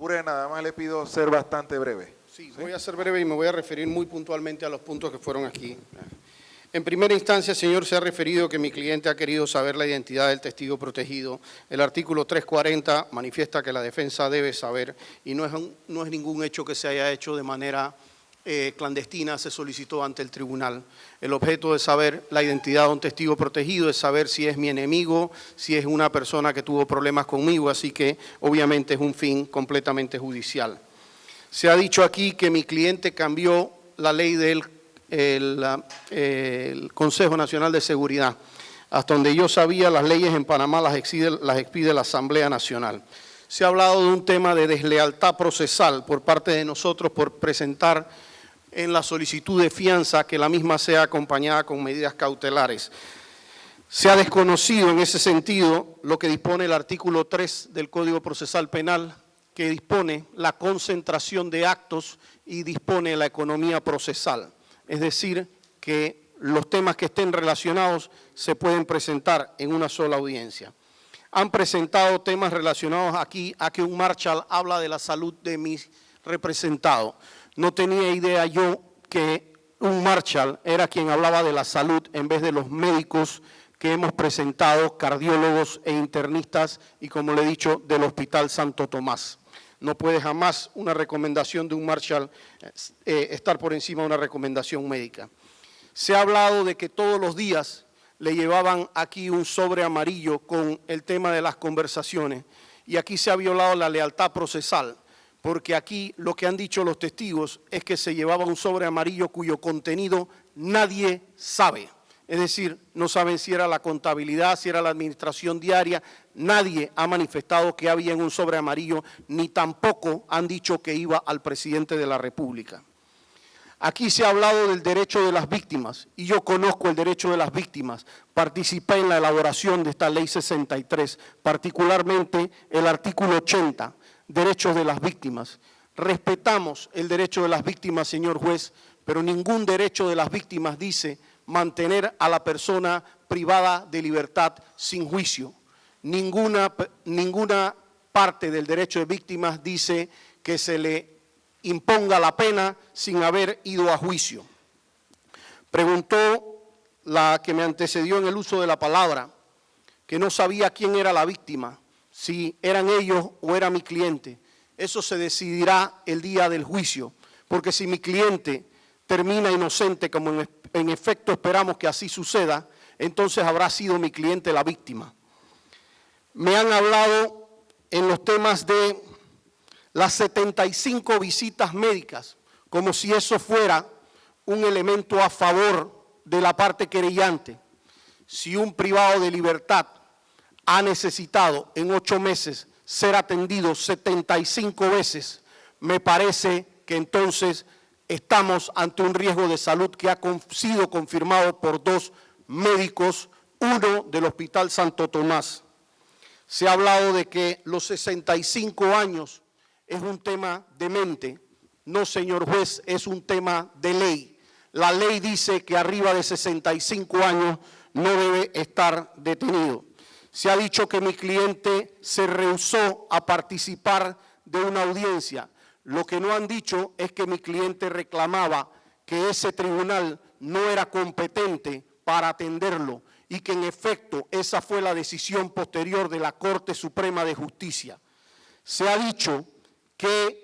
procure nada más le pido ser bastante breve. Sí, voy a ser breve y me voy a referir muy puntualmente a los puntos que fueron aquí. En primera instancia, señor, se ha referido que mi cliente ha querido saber la identidad del testigo protegido. El artículo 340 manifiesta que la defensa debe saber y no es ningún hecho que se haya hecho de manera clandestina, se solicitó ante el tribunal. El objeto de saber la identidad de un testigo protegido es saber si es mi enemigo, si es una persona que tuvo problemas conmigo, así que obviamente es un fin completamente judicial. Se ha dicho aquí que mi cliente cambió la ley del Consejo Nacional de Seguridad. Hasta donde yo sabía, las leyes en Panamá las expide la Asamblea Nacional. Se ha hablado de un tema de deslealtad procesal por parte de nosotros por presentar en la solicitud de fianza que la misma sea acompañada con medidas cautelares. Se ha desconocido en ese sentido lo que dispone el artículo 3 del Código Procesal Penal, que dispone la concentración de actos y dispone la economía procesal. Es decir, que los temas que estén relacionados se pueden presentar en una sola audiencia. Han presentado temas relacionados aquí a que un marshal habla de la salud de mi representado. No tenía idea yo que un marshal era quien hablaba de la salud en vez de los médicos que hemos presentado, cardiólogos e internistas y, como le he dicho, del Hospital Santo Tomás. No puede jamás una recomendación de un marshal estar por encima de una recomendación médica. Se ha hablado de que todos los días le llevaban aquí un sobre amarillo con el tema de las conversaciones y aquí se ha violado la lealtad procesal, porque aquí lo que han dicho los testigos es que se llevaba un sobre amarillo cuyo contenido nadie sabe. Es decir, no saben si era la contabilidad, si era la administración diaria. Nadie ha manifestado que había en un sobre amarillo, ni tampoco han dicho que iba al presidente de la República. Aquí se ha hablado del derecho de las víctimas, y yo conozco el derecho de las víctimas. Participé en la elaboración de esta Ley 63, particularmente el artículo 80, derechos de las víctimas. Respetamos el derecho de las víctimas, señor juez, pero ningún derecho de las víctimas dice mantener a la persona privada de libertad sin juicio. Ninguna parte del derecho de víctimas dice que se le imponga la pena sin haber ido a juicio. Preguntó la que me antecedió en el uso de la palabra, que no sabía quién era la víctima, si eran ellos o era mi cliente. Eso se decidirá el día del juicio, porque si mi cliente termina inocente, como en efecto esperamos que así suceda, entonces habrá sido mi cliente la víctima. Me han hablado en los temas de las 75 visitas médicas, como si eso fuera un elemento a favor de la parte querellante. Si un privado de libertad ha necesitado en 8 meses ser atendido 75 veces, me parece que entonces estamos ante un riesgo de salud que ha sido confirmado por 2 médicos, uno del Hospital Santo Tomás. Se ha hablado de que los 65 años es un tema de mente. No, señor juez, es un tema de ley. La ley dice que arriba de 65 años no debe estar detenido. Se ha dicho que mi cliente se rehusó a participar de una audiencia. Lo que no han dicho es que mi cliente reclamaba que ese tribunal no era competente para atenderlo y que en efecto esa fue la decisión posterior de la Corte Suprema de Justicia. Se ha dicho que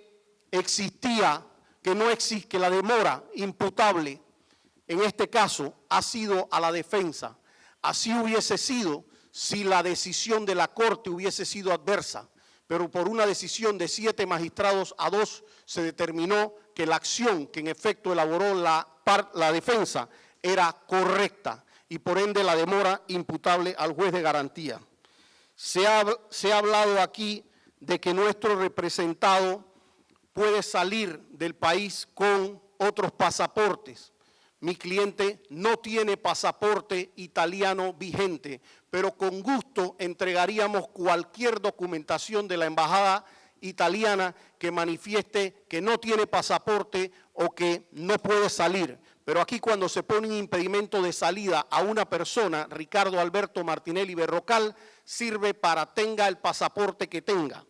que la demora imputable en este caso ha sido a la defensa. Así hubiese sido si la decisión de la Corte hubiese sido adversa, pero por una decisión de 7 magistrados a 2 se determinó que la acción que en efecto elaboró la defensa era correcta y por ende la demora imputable al juez de garantía. Se ha hablado aquí de que nuestro representado puede salir del país con otros pasaportes. Mi cliente no tiene pasaporte italiano vigente, pero con gusto entregaríamos cualquier documentación de la embajada italiana que manifieste que no tiene pasaporte o que no puede salir. Pero aquí cuando se pone un impedimento de salida a una persona, Ricardo Alberto Martinelli Berrocal, sirve para tenga el pasaporte que tenga.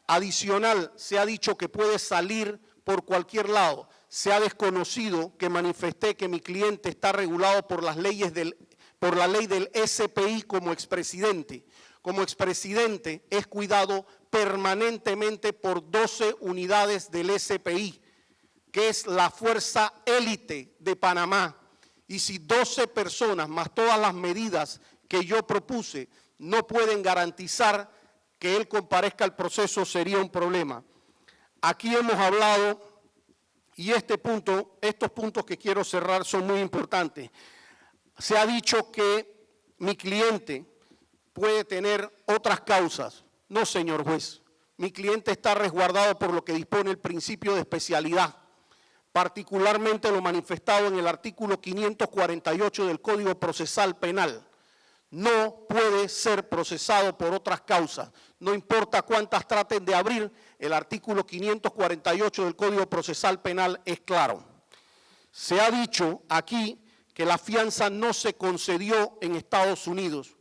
Adicional, se ha dicho que puede salir por cualquier lado. Se ha desconocido que manifesté que mi cliente está regulado por las leyes por la ley del SPI como expresidente. Como expresidente es cuidado permanentemente por 12 unidades del SPI, que es la fuerza élite de Panamá. Y si 12 personas, más todas las medidas que yo propuse, no pueden garantizar que él comparezca al proceso, sería un problema. Aquí hemos hablado, y estos puntos que quiero cerrar son muy importantes. Se ha dicho que mi cliente puede tener otras causas. No, señor juez. Mi cliente está resguardado por lo que dispone el principio de especialidad, particularmente lo manifestado en el artículo 548 del Código Procesal Penal. No puede ser procesado por otras causas. No importa cuántas traten de abrir, el artículo 548 del Código Procesal Penal es claro. Se ha dicho aquí que la fianza no se concedió en Estados Unidos.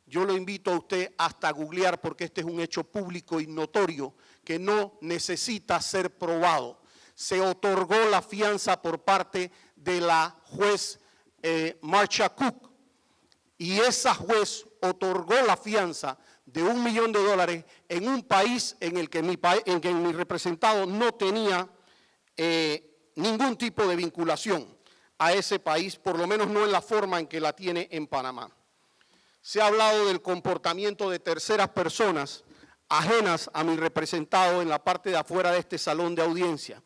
Yo lo invito a usted hasta a googlear, porque este es un hecho público y notorio que no necesita ser probado. Se otorgó la fianza por parte de la juez Marcia Cook, y esa juez otorgó la fianza de $1 millón en un país en el que mi representado no tenía ningún tipo de vinculación a ese país, por lo menos no en la forma en que la tiene en Panamá. Se ha hablado del comportamiento de terceras personas ajenas a mi representado en la parte de afuera de este salón de audiencia,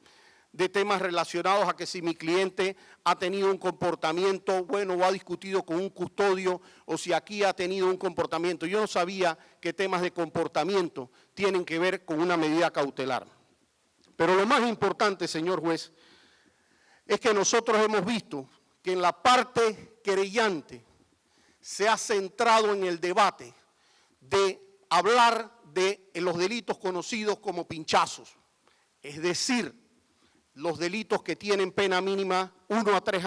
de temas relacionados a que si mi cliente ha tenido un comportamiento bueno o ha discutido con un custodio, o si aquí ha tenido un comportamiento. Yo no sabía que temas de comportamiento tienen que ver con una medida cautelar. Pero lo más importante, señor juez, es que nosotros hemos visto que en la parte querellante se ha centrado en el debate de hablar de los delitos conocidos como pinchazos, es decir, los delitos que tienen pena mínima 1 a 3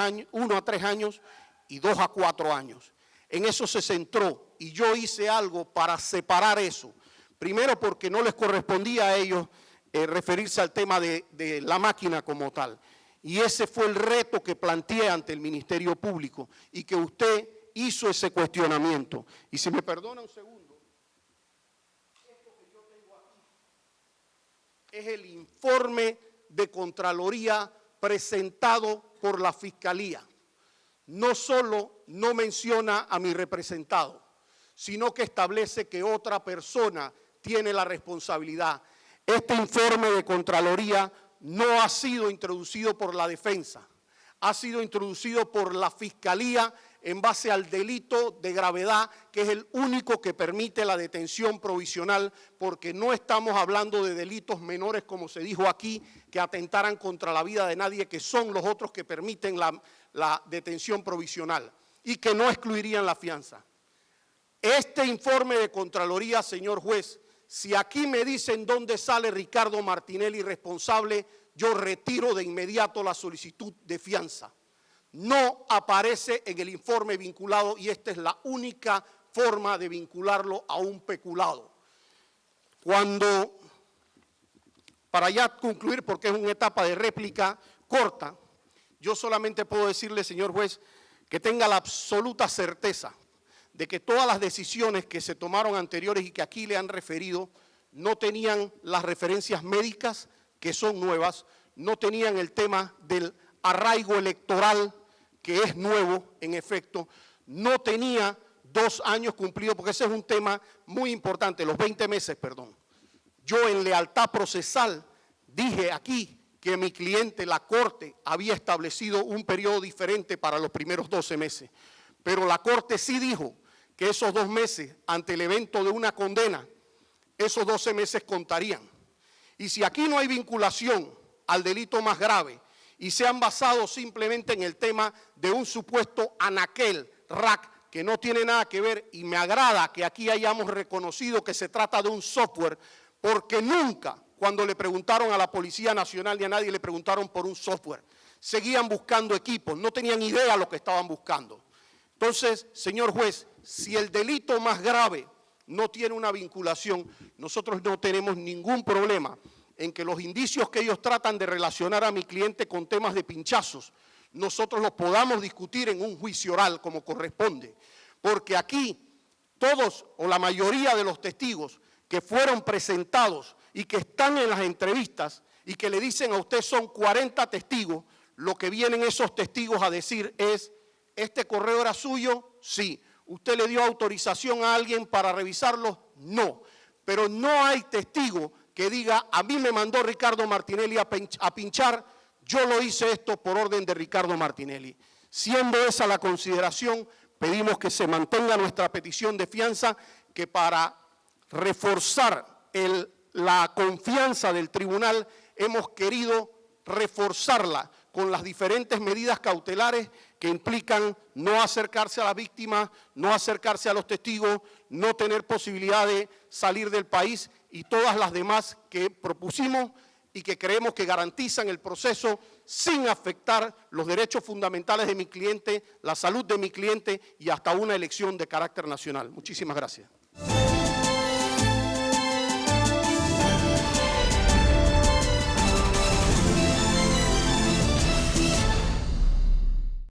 años y 2 a 4 años. En eso se centró, y yo hice algo para separar eso. Primero, porque no les correspondía a ellos referirse al tema de la máquina como tal. Y ese fue el reto que planteé ante el Ministerio Público, y que usted hizo ese cuestionamiento. Y si me perdona un segundo, esto que yo tengo aquí es el informe de Contraloría presentado por la Fiscalía. No solo no menciona a mi representado, sino que establece que otra persona tiene la responsabilidad. Este informe de Contraloría no ha sido introducido por la defensa, ha sido introducido por la Fiscalía en base al delito de gravedad, que es el único que permite la detención provisional, porque no estamos hablando de delitos menores, como se dijo aquí, que atentaran contra la vida de nadie, que son los otros que permiten la detención provisional y que no excluirían la fianza. Este informe de Contraloría, señor juez, si aquí me dicen dónde sale Ricardo Martinelli responsable, yo retiro de inmediato la solicitud de fianza. No aparece en el informe vinculado, y esta es la única forma de vincularlo a un peculado. Para ya concluir, porque es una etapa de réplica corta, yo solamente puedo decirle, señor juez, que tenga la absoluta certeza de que todas las decisiones que se tomaron anteriores y que aquí le han referido no tenían las referencias médicas, que son nuevas, no tenían el tema del arraigo electoral, que es nuevo, en efecto, no tenía 2 años cumplidos, porque ese es un tema muy importante, los 20 meses, perdón. Yo en lealtad procesal dije aquí que mi cliente, la Corte, había establecido un periodo diferente para los primeros 12 meses, pero la Corte sí dijo que esos 2 meses, ante el evento de una condena, esos 12 meses contarían. Y si aquí no hay vinculación al delito más grave, y se han basado simplemente en el tema de un supuesto anaquel, RAC, que no tiene nada que ver, y me agrada que aquí hayamos reconocido que se trata de un software, porque nunca, cuando le preguntaron a la Policía Nacional ni a nadie le preguntaron por un software, seguían buscando equipos, no tenían idea de lo que estaban buscando. Entonces, señor juez, si el delito más grave no tiene una vinculación, nosotros no tenemos ningún problema en que los indicios que ellos tratan de relacionar a mi cliente con temas de pinchazos, nosotros los podamos discutir en un juicio oral como corresponde. Porque aquí todos o la mayoría de los testigos que fueron presentados y que están en las entrevistas y que le dicen a usted son 40 testigos, lo que vienen esos testigos a decir es, ¿este correo era suyo? Sí. ¿Usted le dio autorización a alguien para revisarlo? No. Pero no hay testigo que diga, a mí me mandó Ricardo Martinelli a pinchar, yo lo hice esto por orden de Ricardo Martinelli. Siendo esa la consideración, pedimos que se mantenga nuestra petición de fianza, que para reforzar la confianza del tribunal hemos querido reforzarla con las diferentes medidas cautelares que implican no acercarse a la víctima, no acercarse a los testigos, no tener posibilidad de salir del país y todas las demás que propusimos y que creemos que garantizan el proceso sin afectar los derechos fundamentales de mi cliente, la salud de mi cliente y hasta una elección de carácter nacional. Muchísimas gracias.